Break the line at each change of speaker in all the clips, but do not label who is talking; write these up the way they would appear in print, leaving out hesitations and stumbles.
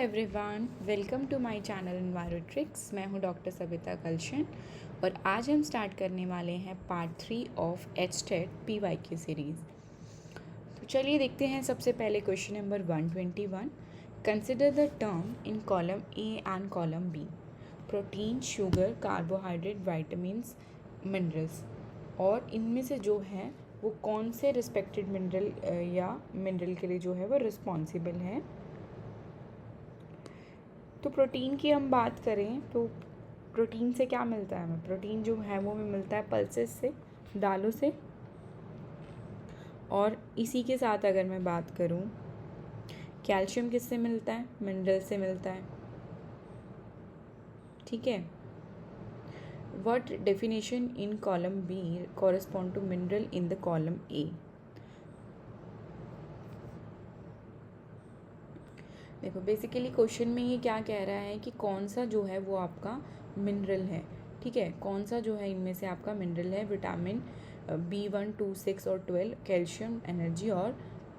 Everyone, welcome to my channel Envirotricks. मैं हूं doctor Savita कलशन और आज हम स्टार्ट करने वाले हैं part 3 of HTET PYQ series. तो चलिए देखते हैं सबसे पहले question number 121। Consider the term in column A and column B, protein, sugar, carbohydrate, vitamins, minerals, और इनमें से जो है वो कौन से रिस्पेक्टेड मिनरल या मिनरल के लिए जो है वो रिस्पॉन्सिबल है। तो प्रोटीन की हम बात करें तो प्रोटीन से क्या मिलता है हमें? प्रोटीन जो है वो हमें मिलता है पल्सेस से, दालों से। और इसी के साथ अगर मैं बात करूं, कैल्शियम किससे मिलता है? मिनरल से मिलता है। ठीक है। What definition in column B correspond to mineral in the column A? देखो, बेसिकली क्वेश्चन में ये क्या कह रहा है कि कौन सा जो है वो आपका मिनरल है। ठीक है, कौन सा जो है इनमें से आपका मिनरल है? विटामिन B1, 2, 6 और 12, कैल्शियम, एनर्जी और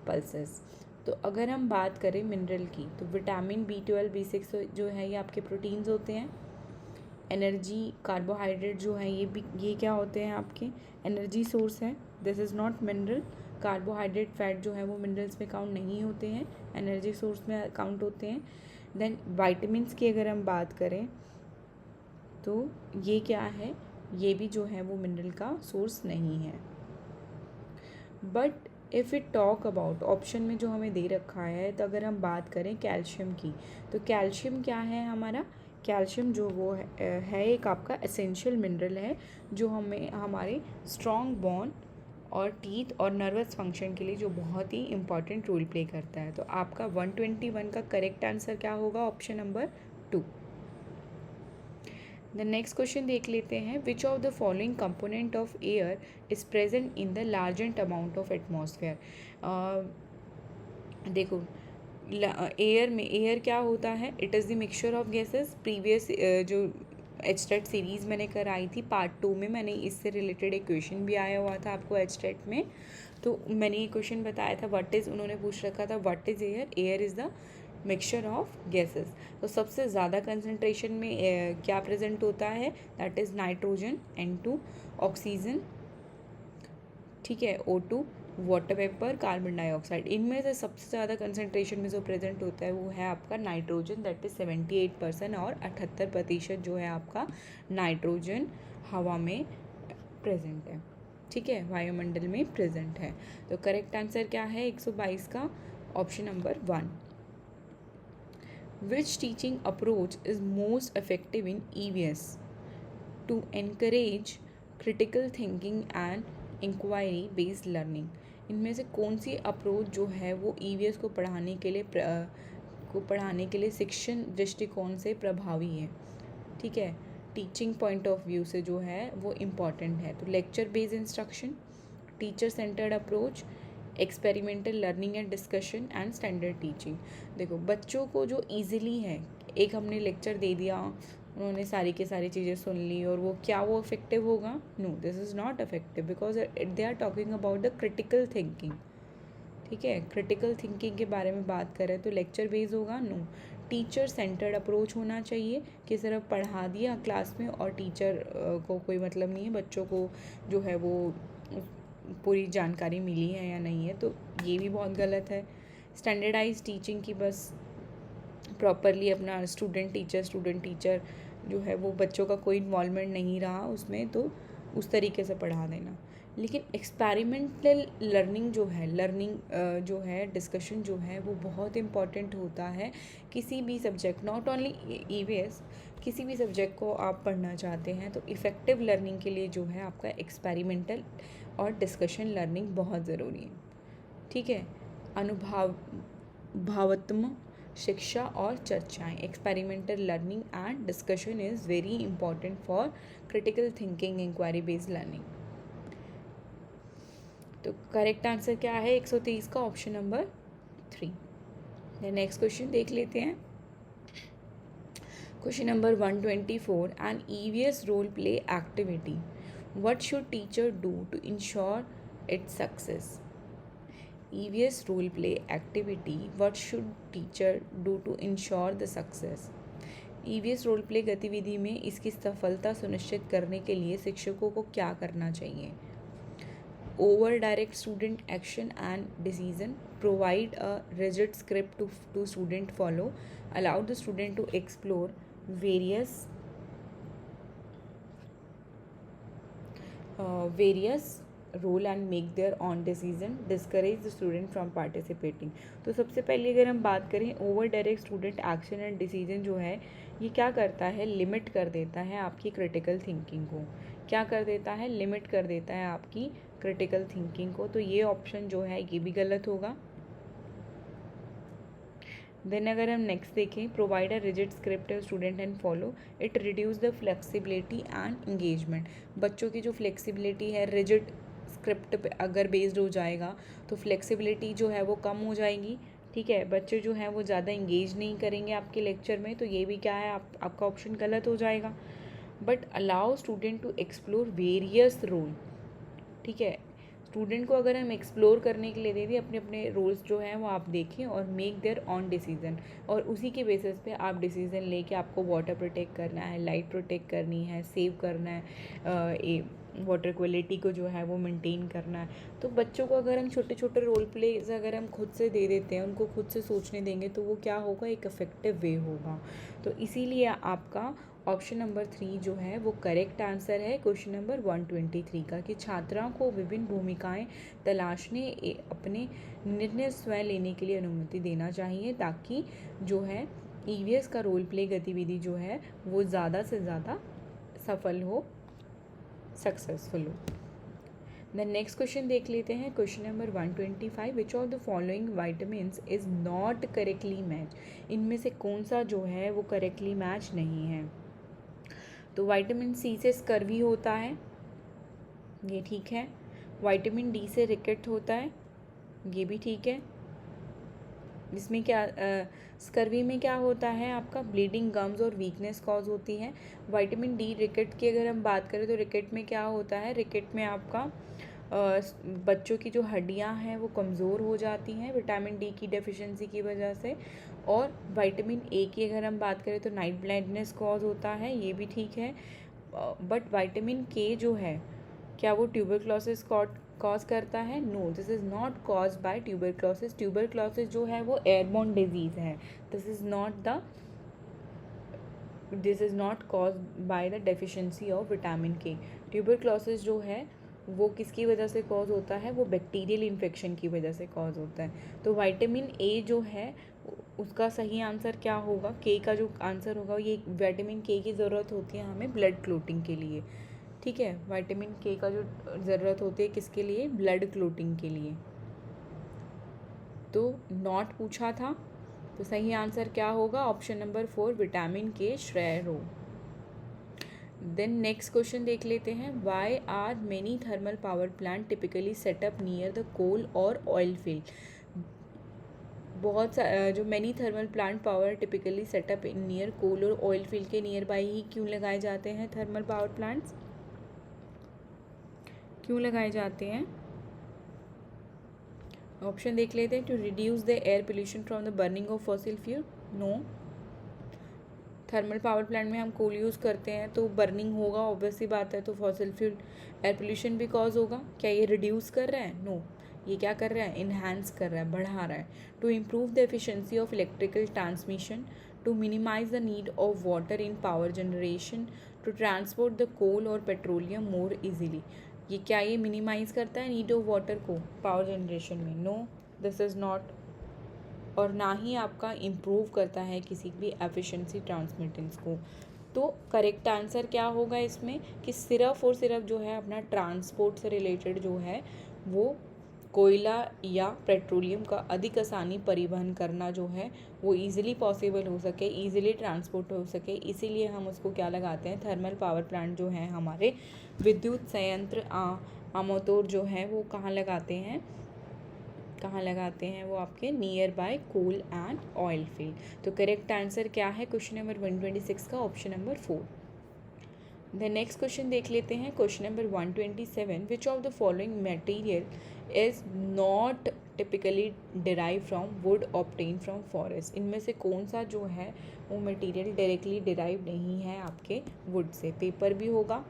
पल्सेस। तो अगर हम बात करें मिनरल की तो विटामिन B12, B6 जो है ये आपके प्रोटीन्स होते हैं। एनर्जी, कार्बोहाइड्रेट जो है ये क्या होते हैं? आपके एनर्जी सोर्स है। This is not mineral. Carbohydrate, fat जो है वो मिनरल्स में काउंट नहीं होते हैं, एनर्जी सोर्स में काउंट होते हैं। देन वाइटामिन्स की अगर हम बात करें तो ये क्या है? ये भी जो है वो मिनरल का सोर्स नहीं है। But if it talk about option में जो हमें दे रखा है, तो अगर हम बात करें कैल्शियम की, तो कैल्शियम क्या है हमारा? कैल्शियम जो वो है एक आपका एसेंशियल मिनरल है जो हमें हमारे स्ट्रॉन्ग बोन और टीथ और नर्वस फंक्शन के लिए जो बहुत ही इंपॉर्टेंट रोल प्ले करता है। तो आपका 121 का करेक्ट आंसर क्या होगा? Option number 2। The next question देख लेते हैं। Which of the following component of air is present in the largest amount of atmosphere? देखो, एयर में एयर क्या होता है? It is the mixture of gases. Previous जो एचटेट सीरीज़ मैंने कराई थी पार्ट 2 में, मैंने इससे रिलेटेड एक क्वेश्चन भी आया हुआ था आपको एचटेट में। तो मैंने ये क्वेश्चन बताया था, व्हाट इज़, उन्होंने पूछ रखा था what is air? Air is the mixture of gases. तो सबसे ज़्यादा कंसनट्रेशन में क्या प्रेजेंट होता है? That is nitrogen, N2, oxygen, ठीक है, O2, water vapour, carbon dioxide. इनमें से सबसे ज़्यादा कंसनट्रेशन में जो प्रेजेंट होता है वो है आपका नाइट्रोजन, दैट इज़ 78%, और 78% जो है आपका नाइट्रोजन हवा में प्रेजेंट है। ठीक है, वायुमंडल में प्रेजेंट है। तो करेक्ट आंसर क्या है 122 का? Option number 1। Which teaching approach is most effective in EVS to encourage critical thinking and inquiry based learning? इनमें से कौन सी अप्रोच जो है वो EVS को पढ़ाने के लिए शिक्षण दृष्टिकोण से प्रभावी है? ठीक है, टीचिंग पॉइंट ऑफ व्यू से जो है वो इम्पॉर्टेंट है। तो lecture based instruction, teacher centred approach, experimental learning and discussion and standard teaching. देखो, बच्चों को जो ईजिली है, एक हमने लेक्चर दे दिया, उन्होंने सारी की सारी चीज़ें सुन ली, और वो क्या वो इफेक्टिव होगा? No, this is not effective because they are talking about the critical thinking. ठीक है, क्रिटिकल थिंकिंग के बारे में बात करें तो लेक्चर बेस्ड होगा? नो, टीचर सेंटर्ड अप्रोच होना चाहिए कि सिर्फ पढ़ा दिया क्लास में और टीचर को कोई मतलब नहीं है बच्चों को जो है वो पूरी जानकारी मिली है या नहीं है, तो ये भी बहुत गलत है। स्टैंडर्डाइज टीचिंग की बस प्रॉपरली अपना स्टूडेंट टीचर जो है वो बच्चों का कोई इन्वॉल्वमेंट नहीं रहा उसमें, तो उस तरीके से पढ़ा देना। लेकिन एक्सपेरिमेंटल लर्निंग जो है डिस्कशन जो है वो बहुत इम्पॉर्टेंट होता है किसी भी सब्जेक्ट, नॉट ओनली EVS, किसी भी सब्जेक्ट को आप पढ़ना चाहते हैं तो इफ़ेक्टिव लर्निंग के लिए जो है आपका एक्सपेरिमेंटल और डिस्कशन लर्निंग बहुत ज़रूरी है। ठीक है, भावात्मक शिक्षा और चर्चाएं, experimental learning and discussion is very important for critical thinking, inquiry based learning. तो करेक्ट आंसर क्या है 123 का? Option number 3। नेक्स्ट क्वेश्चन देख लेते हैं। Question number 124, an EVS role play activity, what should teacher do to ensure its success? EVS role play activity, what should teacher do to ensure the success? EVS role play गतिविधि में इसकी सफलता सुनिश्चित करने के लिए शिक्षकों को क्या करना चाहिए? Over direct student action and decision, provide a rigid script to student follow, allow the student to explore various role and make their own decision, discourage the student from participating. तो सबसे पहले अगर हम बात करें, over direct student action and decision जो है ये क्या करता है, लिमिट कर देता है आपकी क्रिटिकल थिंकिंग को। क्या कर देता है? लिमिट कर देता है आपकी क्रिटिकल थिंकिंग को। तो ये ऑप्शन जो है ये भी गलत होगा। देन अगर हम नेक्स्ट देखें, provide a rigid script student and follow, it reduce the flexibility and engagement. बच्चों की जो फ्लेक्सिबिलिटी है, रिजिड स्क्रिप्ट पे अगर बेस्ड हो जाएगा तो फ्लेक्सिबिलिटी जो है वो कम हो जाएगी। ठीक है, बच्चे जो हैं वो ज़्यादा इंगेज नहीं करेंगे आपके लेक्चर में। तो ये भी क्या है, आपका ऑप्शन गलत हो जाएगा। But allow student to explore various role. ठीक है, स्टूडेंट को अगर हम एक्सप्लोर करने के लिए दे दिए, अपने अपने रोल्स जो हैं वो आप देखें और मेक देयर ऑन डिसीजन, और उसी के बेसिस पे आप डिसीजन लेके आपको वाटर प्रोटेक्ट करना है, लाइट प्रोटेक्ट करनी है, सेव करना है, वाटर क्वालिटी को जो है वो मेंटेन करना है। तो बच्चों को अगर हम छोटे छोटे रोल प्लेज अगर हम खुद से दे देते हैं, उनको खुद से सोचने देंगे, तो वो क्या होगा, एक इफेक्टिव वे होगा। तो इसीलिए आपका ऑप्शन नंबर 3 जो है वो करेक्ट आंसर है क्वेश्चन नंबर 123 का, कि छात्राओं को विभिन्न भूमिकाएं तलाशने अपने निर्णय स्वयं लेने के लिए अनुमति देना चाहिए, ताकि जो है EVS का रोल प्ले गतिविधि जो है वो ज़्यादा से ज़्यादा सफल हो, सक्सेसफुल हो। द नेक्स्ट क्वेश्चन देख लेते हैं, question number 125, which of the following vitamins is not correctly match. इनमें से कौन सा जो है वो करेक्टली मैच नहीं है? तो विटामिन C से स्कर्वी होता है, ये ठीक है। विटामिन D से रिकेट होता है, ये भी ठीक है। इसमें क्या स्कर्वी में क्या होता है, आपका ब्लीडिंग गम्स और वीकनेस कॉज होती है। विटामिन D रिकेट की अगर हम बात करें तो रिकेट में क्या होता है, रिकेट में आपका बच्चों की जो हड्डियां हैं वो कमज़ोर हो जाती हैं विटामिन D की डेफिशिएंसी की वजह से। और विटामिन A की अगर हम बात करें तो नाइट ब्लाइंडनेस कॉज होता है, ये भी ठीक है। बट विटामिन K जो है, क्या वो ट्यूबरक्लोसिस कॉज करता है? No, this is not cause by tuberculosis. Tuberculosis जो है वो एयरबोर्न डिजीज़ है। This is not cause by the deficiency of vitamin K। Tuberculosis जो है वो किसकी वजह से कॉज होता है, वो बैक्टीरियल इन्फेक्शन की वजह से कॉज होता है। तो विटामिन A जो है उसका सही आंसर क्या होगा, K का जो आंसर होगा, ये विटामिन K की ज़रूरत होती है हमें ब्लड क्लोटिंग के लिए। ठीक है, विटामिन K का जो ज़रूरत होती है किसके लिए, ब्लड क्लोटिंग के लिए। तो नॉट पूछा था, तो सही आंसर क्या होगा, ऑप्शन नंबर 4 विटामिन K श्रेय रो। देन नेक्स्ट क्वेश्चन देख लेते हैं, why are many thermal power plant typically setup near the coal और ऑयल फील्ड। बहुत जो many thermal plant power typically setup in near coal और ऑयल फील्ड के near by ही क्यों लगाए जाते हैं थर्मल पावर प्लांट्स, क्यों लगाए जाते हैं? ऑप्शन देख लेते हैं, to reduce the air pollution from the burning of fossil fuel. No, thermal power plant में हम कोल यूज़ करते हैं तो बर्निंग होगा, ऑब्वियस सी बात है, तो फॉसिल फ्यूल एयर पोल्यूशन भी कॉज होगा। क्या ये रिड्यूस कर रहा है? नो, ये क्या कर रहा है, इन्हांस कर रहा है, बढ़ा रहा है। To improve the efficiency of electrical transmission, to minimize the need of water in power generation, to transport the coal और पेट्रोलियम मोर इजीली। ये क्या ये मिनिमाइज करता है नीड ऑफ वाटर को पावर जनरेशन में? No, this is not. और ना ही आपका इम्प्रूव करता है किसी भी एफिशिएंसी ट्रांसमिटेंस को। तो करेक्ट आंसर क्या होगा इसमें, कि सिर्फ और सिर्फ जो है अपना ट्रांसपोर्ट से रिलेटेड जो है वो कोयला या पेट्रोलियम का अधिक आसानी परिवहन करना जो है वो ईज़िली पॉसिबल हो सके, ईज़िली ट्रांसपोर्ट हो सके, इसीलिए हम उसको क्या लगाते हैं, थर्मल पावर प्लांट जो है हमारे विद्युत संयंत्र आमतौर जो है वो कहाँ लगाते हैं, वो आपके nearby coal and oil field. तो करेक्ट आंसर क्या है क्वेश्चन नंबर 126 का, option number 4। The next question देख लेते हैं, question number 127, which of the following material is not typically derive from wood obtain from forest. इनमें से कौन सा जो है वो मटेरियल डायरेक्टली डिराइव नहीं है आपके वुड से? पेपर भी होगा,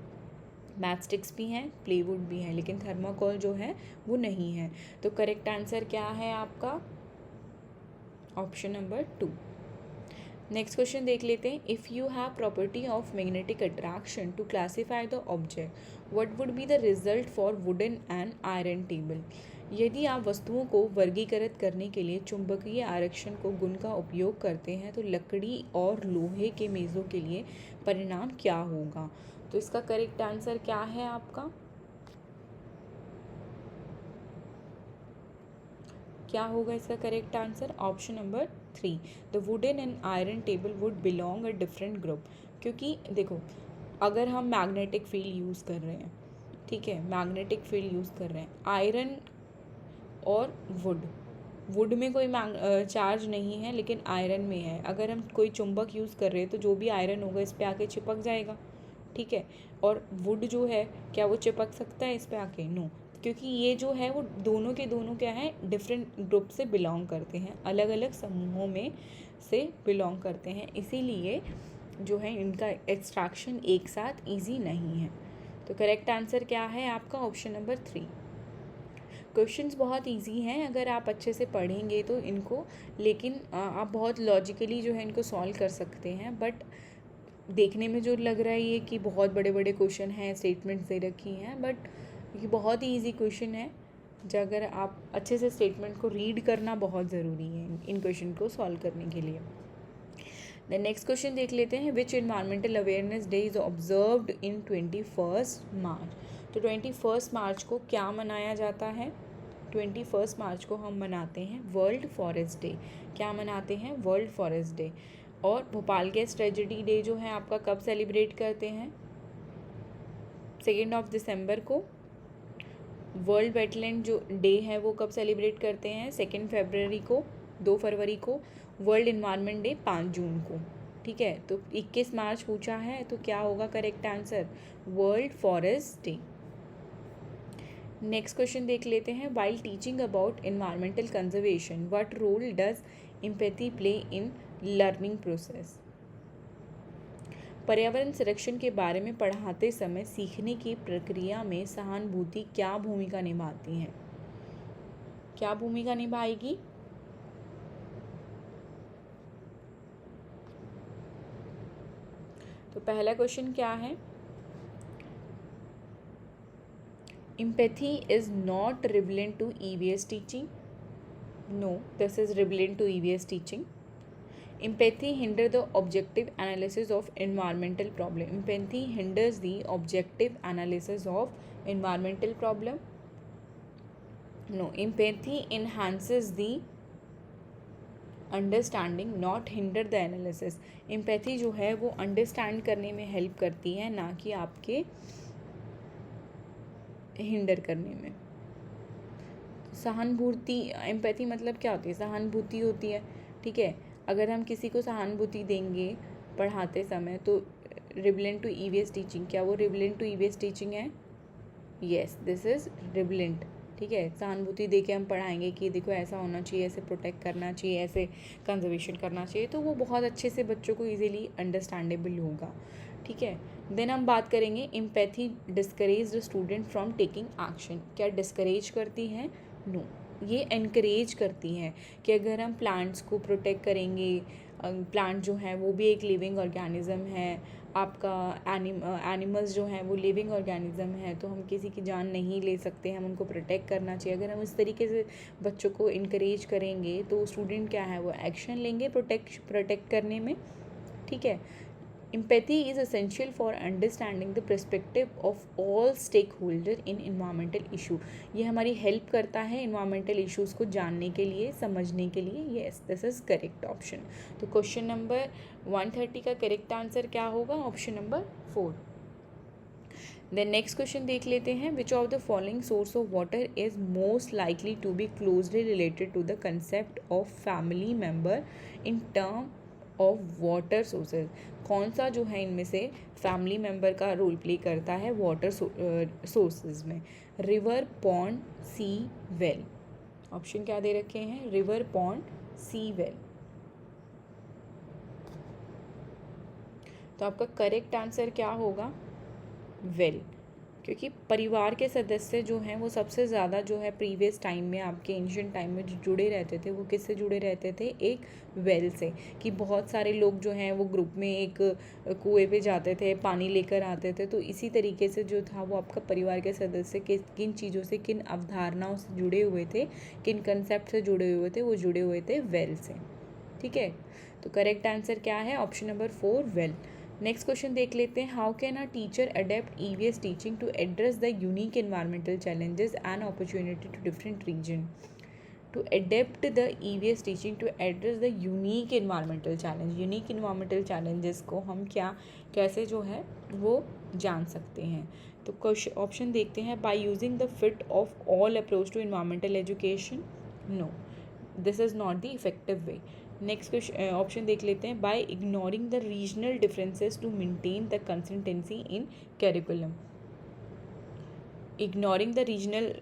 मैच स्टिक्स भी हैं, प्लेवुड भी हैं, लेकिन थर्माकोल जो है वो नहीं है। तो करेक्ट आंसर क्या है आपका? Option number 2। नेक्स्ट क्वेश्चन देख लेते हैं। If you have property of magnetic attraction to classify the object, what would be the result for wooden and iron table? यदि आप वस्तुओं को वर्गीकृत करने के लिए चुंबकीय आरक्षण को गुण का उपयोग करते हैं तो लकड़ी और लोहे के मेज़ों के लिए परिणाम क्या होगा? तो इसका करेक्ट आंसर क्या है आपका? क्या होगा इसका correct answer? Option number 3, the wooden and iron table would belong a different group. क्योंकि देखो, अगर हम मैग्नेटिक फील्ड यूज़ कर रहे हैं, ठीक है, मैग्नेटिक फील्ड यूज़ कर रहे हैं, आयरन और वुड में कोई चार्ज नहीं है लेकिन आयरन में है। अगर हम कोई चुंबक यूज़ कर रहे हैं तो जो भी आयरन होगा इस पे आके चिपक जाएगा, ठीक है। और वुड जो है, क्या वो चिपक सकता है इस पे आके? नो, क्योंकि ये जो है वो दोनों के दोनों क्या है, डिफरेंट ग्रुप से बिलोंग करते हैं, अलग अलग समूहों में से बिलोंग करते हैं, इसीलिए जो है इनका एक्सट्रैक्शन एक साथ ईजी नहीं है। तो करेक्ट आंसर क्या है आपका? Option number 3। क्वेश्चंस बहुत इजी हैं अगर आप अच्छे से पढ़ेंगे तो इनको, लेकिन आप बहुत लॉजिकली जो है इनको सॉल्व कर सकते हैं। बट देखने में जो लग रहा है ये कि बहुत बड़े बड़े क्वेश्चन हैं, स्टेटमेंट्स दे रखी हैं, बट ये बहुत ही इजी क्वेश्चन है। जो अगर आप अच्छे से स्टेटमेंट को रीड करना बहुत ज़रूरी है इन क्वेश्चन को सॉल्व करने के लिए। द नेक्स्ट क्वेश्चन देख लेते हैं। Which environmental awareness day is observed in 21 March? तो 21 मार्च को क्या मनाया जाता है? 21 मार्च को हम मनाते हैं वर्ल्ड फॉरेस्ट डे। क्या मनाते हैं? World forest day. और भोपाल गैस ट्रेजेडी डे जो है आपका कब सेलिब्रेट करते हैं? 2 दिसंबर को। वर्ल्ड वेटलैंड जो डे है वो कब सेलिब्रेट करते हैं? 2 फरवरी को। वर्ल्ड इन्वायरमेंट डे 5 जून को, ठीक है। तो 21 मार्च पूछा है तो क्या होगा correct answer? World forest day. Next question देख लेते हैं। While teaching about environmental conservation, what role does empathy play in learning process? पर्यावरण संरक्षण के बारे में पढ़ाते समय सीखने की प्रक्रिया में सहानुभूति क्या भूमिका निभाती है? क्या भूमिका निभाएगी? तो पहला क्वेश्चन क्या है? Empathy is not relevant to EVS teaching. No, this is relevant to EVS teaching. Empathy hinders the objective analysis of environmental problem. Empathy hinders the objective analysis of environmental problem. No, empathy enhances the understanding, not hinder the analysis. Empathy जो है वो understand करने में help करती है, ना कि आपके हिंडर करने में। सहानुभूति, एम्पैथी मतलब क्या होती है? सहानुभूति होती है, ठीक है। अगर हम किसी को सहानुभूति देंगे पढ़ाते समय तो रिलेवेंट टू ईवीएस टीचिंग, क्या वो रिलेवेंट टू ईवीएस टीचिंग है? येस, दिस इज रिलेवेंट, ठीक है। सहानुभूति दे के हम पढ़ाएंगे कि देखो ऐसा होना चाहिए, ऐसे प्रोटेक्ट करना चाहिए, ऐसे कंजर्वेशन करना चाहिए, तो वो बहुत अच्छे से बच्चों को इजीली अंडरस्टैंडेबल होगा, ठीक है। देन हम बात करेंगे empathy discourage the student from taking action. क्या डिस्करेज करती है? नो, ये एनकरेज करती हैं कि अगर हम प्लांट्स को प्रोटेक्ट करेंगे, प्लांट जो है वो भी एक लिविंग ऑर्गेनिज्म है, आपका एनिमल्स जो हैं वो लिविंग ऑर्गेनिज्म है, तो हम किसी की जान नहीं ले सकते, हम उनको प्रोटेक्ट करना चाहिए। अगर हम इस तरीके से बच्चों को इनकरेज करेंगे तो स्टूडेंट क्या है वो एक्शन लेंगे प्रोटेक्ट करने में, ठीक है। Empathy is essential for understanding the perspective of all stakeholder in environmental issue. ये हमारी हेल्प करता है environmental issues को जानने के लिए, समझने के लिए। Yes, this is correct option. तो क्वेश्चन नंबर 130 का करेक्ट आंसर क्या होगा? Option number 4। Then next question देख लेते हैं। Which of the following source of water is most likely to be closely related to the concept of family member in term of water sources? कौन सा जो है इनमें से फैमिली मेम्बर का रोल प्ले करता है वाटर सोर्सेज में? River, pond, sea, well. Option क्या दे रखे हैं, रिवर, पॉन्ड, सी वेल। तो आपका करेक्ट आंसर क्या होगा, वेल। क्योंकि परिवार के सदस्य जो हैं वो सबसे ज़्यादा जो है प्रीवियस टाइम में, आपके एंशियंट टाइम में जो जुड़े रहते थे वो किससे जुड़े रहते थे, एक वेल से। कि बहुत सारे लोग जो हैं वो ग्रुप में एक कुएं पे जाते थे, पानी लेकर आते थे। तो इसी तरीके से जो था वो आपका परिवार के सदस्य किन चीज़ों से, किन अवधारणाओं से जुड़े हुए थे, किन कंसेप्ट से जुड़े हुए थे, वो जुड़े हुए थे वेल से। ठीक है, तो करेक्ट आंसर क्या है, option number 4, well. Next question देख लेते हैं, how can a teacher adapt EVS teaching to address the unique environmental challenges and opportunity to different region. To adapt the EVS teaching to address the unique environmental challenge, unique environmental challenges को हम कैसे जो है वो जान सकते हैं। तो क्वेश्चन ऑप्शन देखते हैं, by using the fit of all approach to environmental education, no, this is not the effective way. Next question option देख लेते हैं, by ignoring the regional differences to maintain the consistency in curriculum. Ignoring the regional,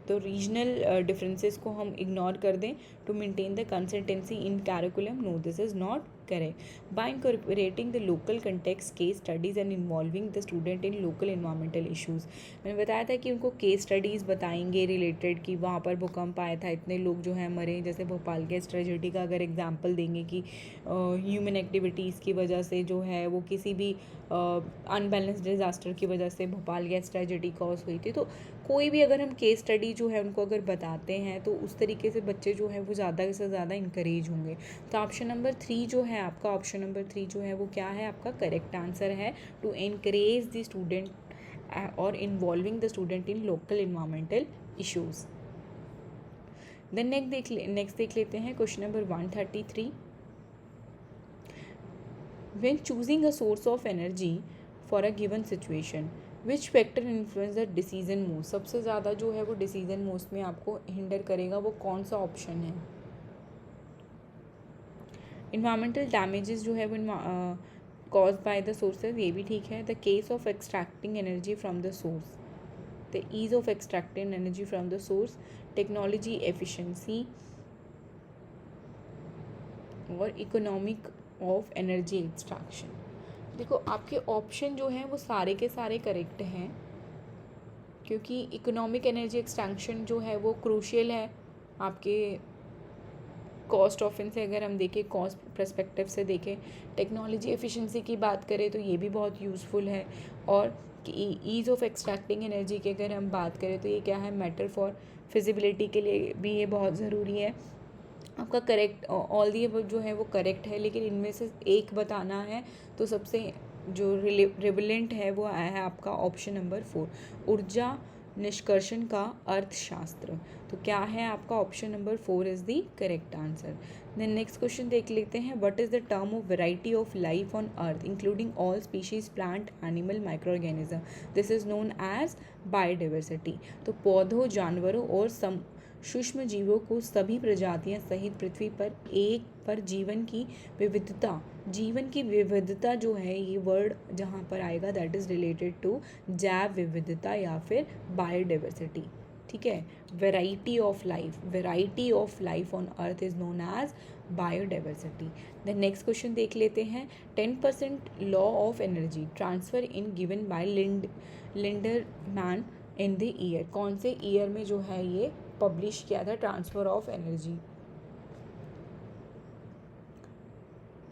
तो regional differences को हम ignore कर दें to maintain the consistency in curriculum, no, this is not correct. By incorporating the local context case studies and involving the student in local environmental issues. मैंने बताया था कि उनको केस स्टडीज़ बताएंगे रिलेटेड, कि वहाँ पर भूकंप आया था, इतने लोग जो हैं मरे। जैसे भोपाल के ट्रेजेडी का अगर एग्जाम्पल देंगे कि ह्यूमन एक्टिविटीज़ की वजह से जो है वो किसी भी अनबैलेंस डिज़ास्टर की वजह से भोपाल गैस ट्रेजेडी कॉज हुई थी। तो कोई भी अगर हम केस स्टडी जो है उनको अगर बताते हैं तो उस तरीके से बच्चे जो है वो ज़्यादा से ज़्यादा इंकरेज होंगे। तो ऑप्शन नंबर 3 जो है आपका, ऑप्शन नंबर 3 जो है वो क्या है आपका, करेक्ट आंसर है, टू एनकरेज द स्टूडेंट और involving the student in local environmental issues. Then next देख लेते हैं question number 133। When choosing a source of energy for a given situation, which factor influence the decision most? सबसे ज़्यादा जो है वो decision most में आपको हिंडर करेगा, वो कौन सा ऑप्शन है? इन्वायरमेंटल डैमेजेस जो है वो कॉज बाय द सोर्सेज, ये भी ठीक है। The case of extracting energy from the source, the ease of extracting energy from the source, technology efficiency और इकोनॉमिक ऑफ एनर्जी एक्सट्रैक्शन। देखो आपके ऑप्शन जो हैं वो सारे के सारे करेक्ट हैं, क्योंकि इकोनॉमिक एनर्जी एक्सट्रैक्शन जो है वो क्रूशियल है आपके कॉस्ट ऑफन से, अगर हम देखें कॉस्ट पर्सपेक्टिव से देखें। टेक्नोलॉजी एफिशिएंसी की बात करें तो ये भी बहुत यूज़फुल है, और ईज़ ऑफ एक्सट्रैक्टिंग एनर्जी की अगर हम बात करें तो ये क्या है, मैटर फॉर फिजिबिलिटी के लिए भी ये बहुत ज़रूरी है। आपका करेक्ट ऑल दी अबव जो है वो करेक्ट है, लेकिन इनमें से एक बताना है तो सबसे जो रिलेवेंट है वो आया है आपका ऑप्शन नंबर 4, ऊर्जा निष्कर्षण का अर्थशास्त्र। तो क्या है आपका option number 4 is the correct answer. Then next question देख लेते हैं, what is the term of variety of life on earth including all species, plant, animal, micro organism, this is known as biodiversity. तो पौधों, जानवरों और सूक्ष्म जीवों को सभी प्रजातियां सहित पृथ्वी पर जीवन की विविधता जो है, ये वर्ड जहाँ पर आएगा दैट इज़ रिलेटेड टू जैव विविधता या फिर बायोडाइवर्सिटी। ठीक है, variety of life on earth is known as biodiversity. The next question देख लेते हैं, 10% law of energy transfer in given by Lindeman in the year, कौन से ईयर में जो है ये पब्लिश किया था, ट्रांसफ़र ऑफ एनर्जी।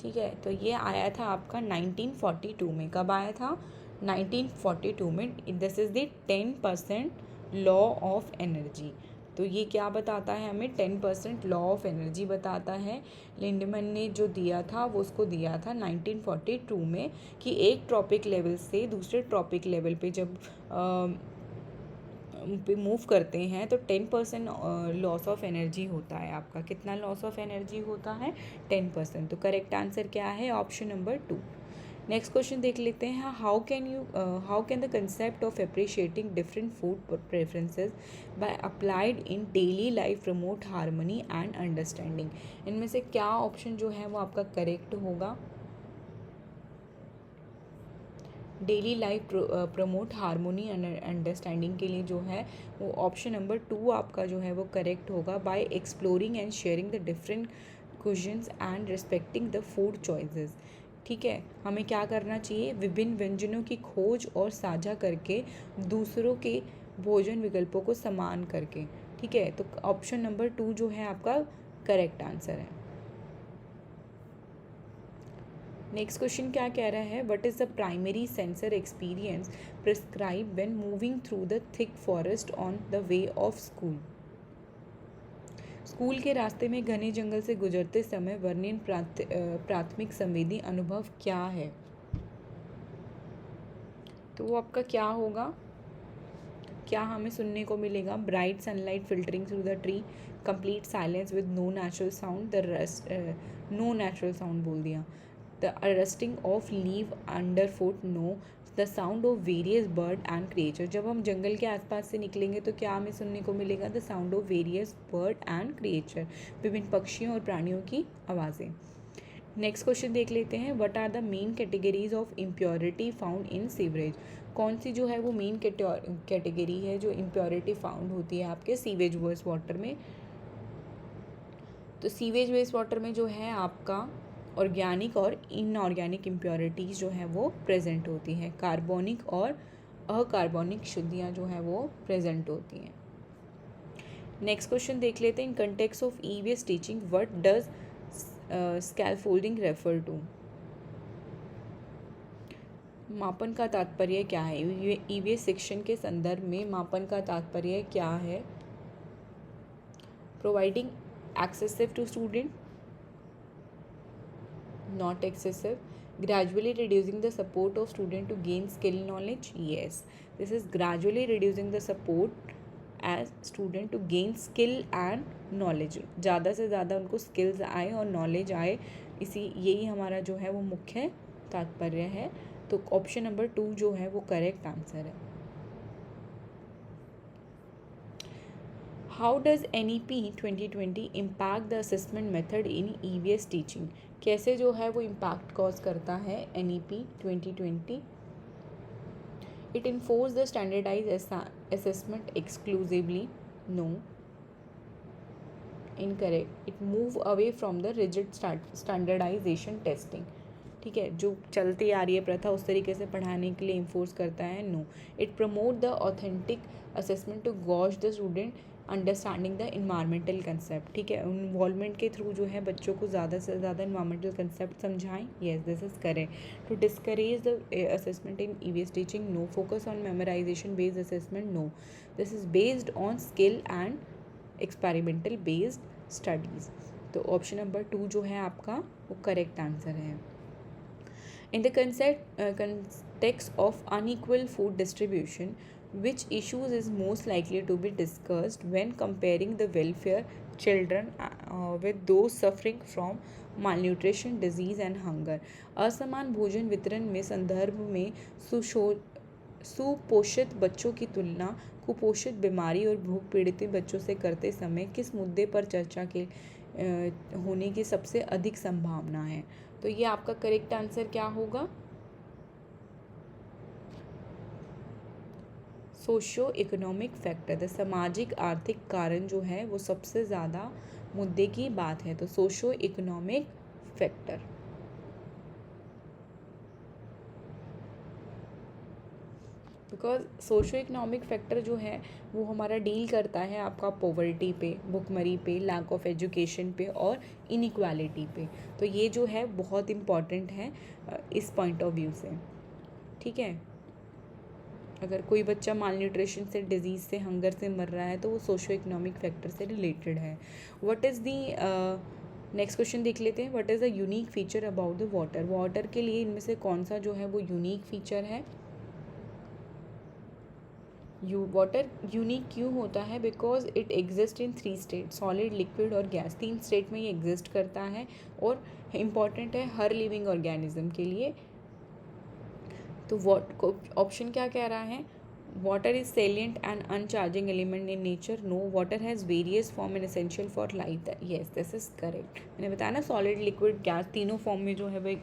ठीक है, तो ये आया था आपका 1942 में। कब आया था, 1942 में। This is the 10% law of energy. तो ये क्या बताता है हमें, 10% लॉ ऑफ एनर्जी बताता है। लिंडमैन ने जो दिया था वो उसको दिया था 1942 में, कि एक ट्रॉपिक लेवल से दूसरे ट्रॉपिक लेवल पे जब पे मूव करते हैं तो 10% लॉस ऑफ एनर्जी होता है आपका। कितना लॉस ऑफ एनर्जी होता है, 10%। तो करेक्ट आंसर क्या है, ऑप्शन नंबर 2। नेक्स्ट क्वेश्चन देख लेते हैं, how can the concept of appreciating different food preferences by applied in daily life promote harmony and understanding. इनमें से क्या ऑप्शन जो है वो आपका करेक्ट होगा, daily life promote harmony and understanding के लिए जो है वो ऑप्शन नंबर 2 आपका जो है वो करेक्ट होगा। By exploring and sharing the different cuisines and respecting the food choices. ठीक है, हमें क्या करना चाहिए, विभिन्न व्यंजनों की खोज और साझा करके, दूसरों के भोजन विकल्पों को समान करके। ठीक है, तो ऑप्शन नंबर 2 जो है आपका करेक्ट आंसर है। नेक्स्ट क्वेश्चन क्या कह रहा है, what is the primary sensor experience prescribe when moving through the thick forest on the way of school. School के रास्ते में घने जंगल से गुजरते समय वर्णित प्राथमिक संवेदी अनुभव क्या है। तो वो आपका क्या होगा, क्या हमें सुनने को मिलेगा, bright sunlight filtering through the tree, complete silence with no natural sound, the rust no natural sound बोल दिया, the rustling of leave under foot, no, the sound of various bird and creature. जब हम जंगल के आसपास से निकलेंगे तो क्या हमें सुनने को मिलेगा, the sound of various bird and creature, विभिन्न पक्षियों और प्राणियों की आवाज़ें। नेक्स्ट क्वेश्चन देख लेते हैं, what are the main categories of impurity found in sewerage. कौन सी जो है वो मेन कैटेगरी है जो इम्प्योरिटी फाउंड होती है आपके सीवेज वेस्ट वाटर में। तो सीवेज वेस्ट वाटर में जो है आपका ऑर्गेनिक और इनऑर्गेनिक इम्प्योरिटीज़ जो है वो प्रेजेंट होती हैं, कार्बोनिक और अकार्बोनिक शुद्धियाँ जो है वो प्रेजेंट होती हैं। नेक्स्ट क्वेश्चन देख लेते हैं, in context of EVS teaching what does scaffolding refer to. मापन का तात्पर्य क्या है, ईवीएस शिक्षण के संदर्भ में मापन का तात्पर्य क्या है। Providing excessive to student, not excessive, gradually reducing the support of student to gain skill knowledge, yes, this is gradually reducing the support as student to gain skill and knowledge, ज़्यादा से ज़्यादा उनको स्किल्स आए और knowledge आए, इसी यही हमारा जो है वो मुख्य तात्पर्य है। तो ऑप्शन नंबर 2 जो है वो करेक्ट आंसर है। How does NEP 2020 impact the assessment method in EVS teaching. कैसे जो है वो इम्पैक्ट कॉज करता है NEP 2020। It enforce the standardise assessment exclusively, no, incorrect, it move away from the rigid standardisation testing. ठीक है, जो चलती आ रही है प्रथा उस तरीके से पढ़ाने के लिए इन्फोर्स करता है, no, it promote the authentic assessment to gauge the student understanding the environmental concept. ठीक है, इन्वॉल्वमेंट के थ्रू जो है बच्चों को ज़्यादा से ज़्यादा इन्वायरमेंटल कंसेप्ट समझाएं, yes this is correct. To discourage the assessment in EVS teaching, no, focus on memorisation based assessment, no, this is based on skill and experimental based studies. तो ऑप्शन नंबर 2 जो है आपका वो correct answer है। In the context of unequal food distribution, which issues is most likely to be discussed when comparing the welfare children with those suffering from malnutrition, disease and hunger? असमान भोजन वितरण में संदर्भ में सुपोषित बच्चों की तुलना कुपोषित बीमारी और भूख पीड़ित बच्चों से करते समय किस मुद्दे पर चर्चा के होने की सबसे अधिक संभावना है। तो ये आपका करेक्ट आंसर क्या होगा, सोशियो इकोनॉमिक फैक्टर, द सामाजिक आर्थिक कारण जो है वो सबसे ज़्यादा मुद्दे की बात है, तो socio economic factor. Because socio economic factor जो है वो हमारा डील करता है आपका पॉवर्टी पे, भुखमरी पे, लैक ऑफ एजुकेशन पे और इनइक्वालिटी पे। तो ये जो है बहुत इम्पॉर्टेंट है इस पॉइंट ऑफ व्यू से। ठीक है, अगर कोई बच्चा माल न्यूट्रिशन से, डिजीज़ से, हंगर से मर रहा है तो वो सोशो इकोनॉमिक फैक्टर से रिलेटेड है। What is the next question देख लेते हैं, what is the unique feature about the water. Water के लिए इनमें से कौन सा जो है वो यूनिक फीचर है। वाटर यूनिक क्यों होता है, because it exist in 3 state, solid, liquid और गैस। 3 स्टेट में ये एग्जिस्ट करता है और इम्पॉर्टेंट है हर लिविंग ऑर्गेनिज्म के लिए। तो ऑप्शन क्या कह रहा है, water is salient and uncharging element in nature, no, water has various form and essential for life, yes this is correct. मैंने बताया ना सॉलिड, लिक्विड, गैस तीनों फॉर्म में जो है वो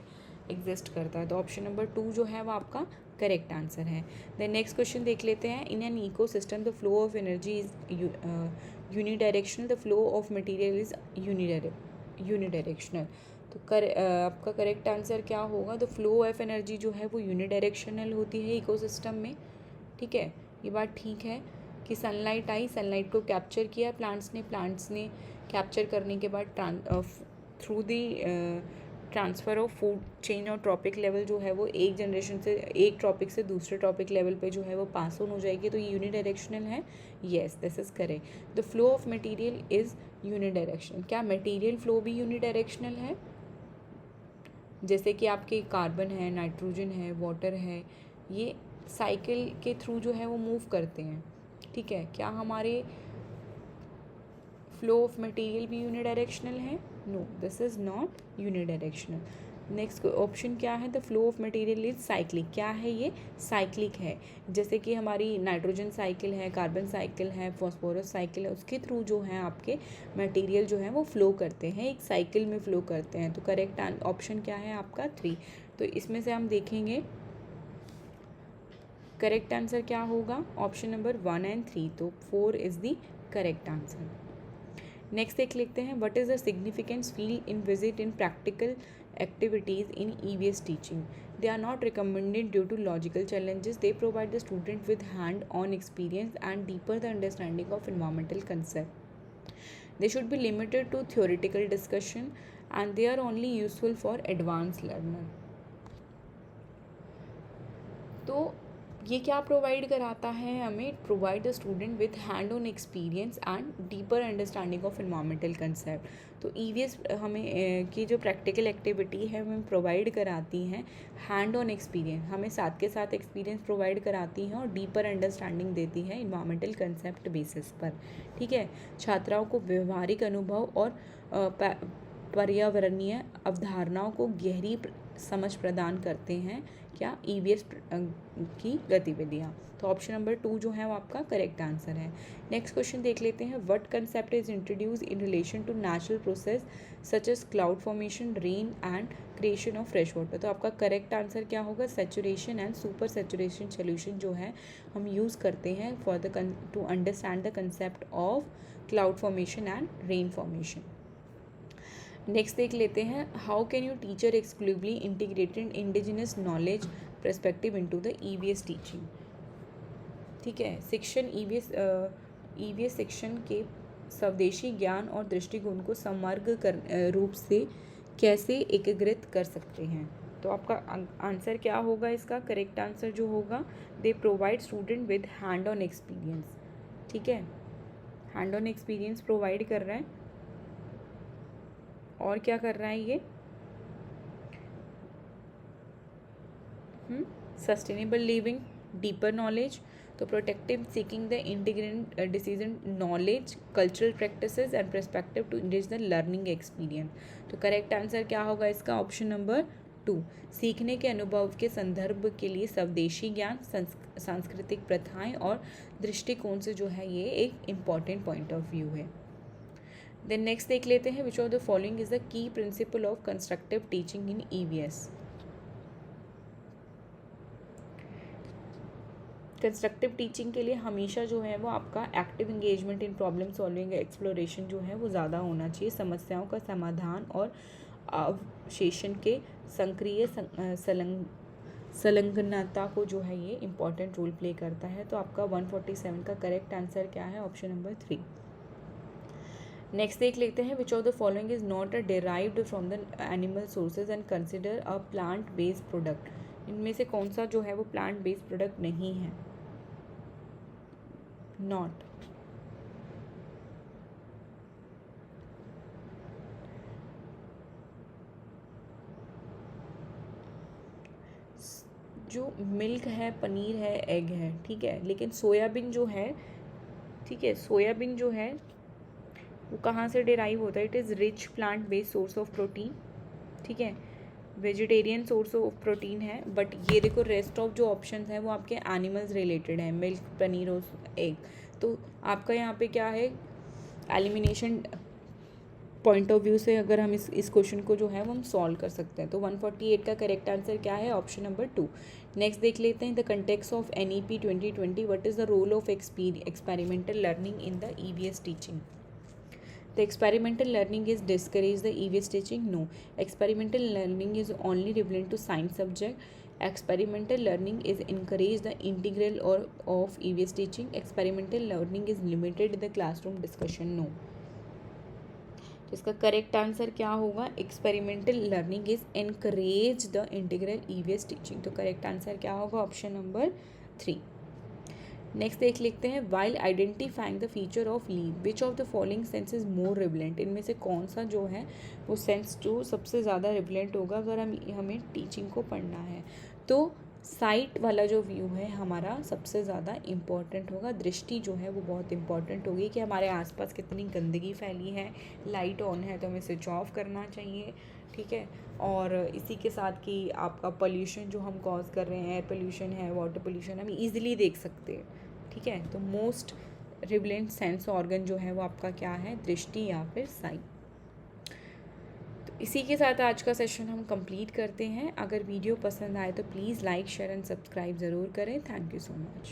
एग्जिस्ट करता है। तो ऑप्शन नंबर 2 जो है वो आपका करेक्ट आंसर है। देन नेक्स्ट क्वेश्चन देख लेते हैं। In an ecosystem the flow of energy is unidirectional, the flow of material is unidirectional. तो आपका करेक्ट आंसर क्या होगा? द फ्लो ऑफ एनर्जी जो है वो यूनिडायरेक्शनल होती है इकोसिस्टम में। ठीक है, ये बात ठीक है कि सनलाइट आई, सनलाइट को कैप्चर किया प्लांट्स ने कैप्चर करने के बाद through the transfer of food chain और ट्रॉपिक लेवल जो है वो एक जनरेशन से, एक ट्रॉपिक से दूसरे ट्रॉपिक लेवल पे जो है वो पास ऑन हो जाएगी। तो ये यूनिडायरेक्शनल है। Yes, this is correct. The flow of material is unidirectional. क्या मटेरियल फ्लो भी यूनिडायरेक्शनल है? जैसे कि आपके कार्बन है, नाइट्रोजन है, वाटर है, ये साइकिल के थ्रू जो है वो मूव करते हैं। ठीक है, क्या हमारे फ्लो ऑफ मटेरियल भी यूनिडायरेक्शनल है? No, this is not unidirectional. Next option क्या है? The flow of material is cyclic. क्या है ये? साइक्लिक है। जैसे कि हमारी नाइट्रोजन साइकिल है, कार्बन साइकिल है, फॉस्फोरस साइकिल है, उसके थ्रू जो है आपके मटेरियल जो है वो फ्लो करते हैं, एक साइकिल में फ्लो करते हैं। तो करेक्ट ऑप्शन क्या है आपका? 3। तो इसमें से हम देखेंगे करेक्ट आंसर क्या होगा? Option number 1 and 3। तो 4 is the correct answer. Next देख लेते हैं। What is the significance field in visit in practical activities in EVS teaching? They are not recommended due to logical challenges. They provide the student with hand-on experience and deeper the understanding of environmental concept. They should be limited to theoretical discussion and they are only useful for advanced learner. तो ये क्या provide कराता है हमें? Provide the student with hand on experience and deeper understanding of environmental concept. तो EVS हमें की जो प्रैक्टिकल एक्टिविटी है हमें प्रोवाइड कराती हैं हैंड ऑन एक्सपीरियंस, हमें साथ के साथ एक्सपीरियंस प्रोवाइड कराती हैं और डीपर अंडरस्टैंडिंग देती है एनवायरमेंटल कंसेप्ट बेसिस पर। ठीक है, छात्राओं को व्यवहारिक अनुभव और पर्यावरणीय अवधारणाओं को गहरी समझ प्रदान करते हैं क्या? ईवीएस की गतिविधियाँ। तो ऑप्शन नंबर 2 जो है वो आपका करेक्ट आंसर है। नेक्स्ट क्वेश्चन देख लेते हैं। What concept is introduce in relation to natural process such as cloud formation, rain and creation of fresh water? तो आपका करेक्ट आंसर क्या होगा? Saturation and super saturation solution जो है हम यूज़ करते हैं for the to understand the concept of cloud formation and rain formation. Next देख लेते हैं। How can you teacher exclusively integrated indigenous knowledge perspective into the EVS teaching? ठीक है, शिक्षण ईवीएस शिक्षण के स्वदेशी ज्ञान और दृष्टिकोण को समग्र रूप से कैसे एकीकृत कर सकते हैं? तो आपका आंसर क्या होगा इसका? करेक्ट आंसर जो होगा, they provide student with hand on experience. ठीक है, हैंड ऑन एक्सपीरियंस प्रोवाइड कर रहा है और क्या कर रहा है ये? Sustainable living, deeper knowledge. तो protective seeking the integrate decision knowledge, cultural practices and perspective to indies the learning experience. तो करेक्ट आंसर क्या होगा इसका? Option number 2। सीखने के अनुभव के संदर्भ के लिए स्वदेशी ज्ञान, सांस्कृतिक प्रथाएं और दृष्टिकोण से जो है ये एक इम्पॉर्टेंट पॉइंट ऑफ व्यू है। देन नेक्स्ट देख लेते हैं। Which of the following is the key principle of constructive teaching in EVS? Constructive teaching के लिए हमेशा जो है वो आपका एक्टिव इंगेजमेंट इन प्रॉब्लम सॉल्विंग एक्सप्लोरेशन जो है वो ज़्यादा होना चाहिए। समस्याओं का समाधान और अवशेषण के सक्रिय संलग्नता को जो है ये इंपॉर्टेंट रोल प्ले करता है। तो आपका 147 का करेक्ट आंसर क्या है? Option number 3। नेक्स्ट देख लेते हैं। Which of the following is not a derived from the animal sources and consider a plant based product? इनमें से कौन सा जो है वो प्लांट बेस्ड प्रोडक्ट नहीं है? नॉट। जो मिल्क है, पनीर है, एग है, ठीक है, लेकिन सोयाबीन जो है, ठीक है, सोयाबीन जो है वो कहाँ से डिराइव होता है? It is rich plant based source of protein. ठीक है, वेजिटेरियन सोर्स ऑफ प्रोटीन है। बट ये देखो रेस्ट ऑफ जो ऑप्शन है वो आपके एनिमल्स रिलेटेड है, मिल्क, पनीर और एग। तो आपका यहाँ पे क्या है? एलिमिनेशन पॉइंट ऑफ व्यू से अगर हम इस क्वेश्चन को जो है वो हम सॉल्व कर सकते हैं। तो 148 का करेक्ट आंसर क्या है? Option number 2। नेक्स्ट देख लेते हैं, the context of NEP 2020, what is the role of experimental learning in the EVS teaching? The experimental learning is discourage the EVS teaching? No. Experimental learning is only relevant to science subject. Experimental learning is encourage the integral or of EVS teaching. Experimental learning is limited to the classroom discussion? No. तो इसका correct answer क्या होगा? Experimental learning is encourage the integral EVS teaching. तो correct answer क्या होगा? Option number 3। Next देख लेते हैं, while identifying the feature of leave which of the following sense is more relevant? इनमें से कौन सा जो है वो सेंस जो सबसे ज़्यादा रिवलेंट होगा अगर हमें टीचिंग को पढ़ना है? तो साइट वाला जो व्यू है हमारा सबसे ज़्यादा इम्पॉर्टेंट होगा। दृष्टि जो है वो बहुत इम्पॉर्टेंट होगी कि हमारे आसपास कितनी गंदगी फैली है, लाइट ऑन है तो हमें स्विच ऑफ करना चाहिए, ठीक है। और इसी के साथ कि आपका पोल्यूशन जो हम कॉज कर रहे हैं, एयर पोल्यूशन है, वाटर पोल्यूशन, हम ईजिली देख सकते हैं, ठीक है। तो मोस्ट रिवलेंट सेंस ऑर्गन जो है वो आपका क्या है? दृष्टि या फिर साइट। तो इसी के साथ आज का सेशन हम कंप्लीट करते हैं। अगर वीडियो पसंद आए तो please like share and subscribe ज़रूर करें। Thank you so much.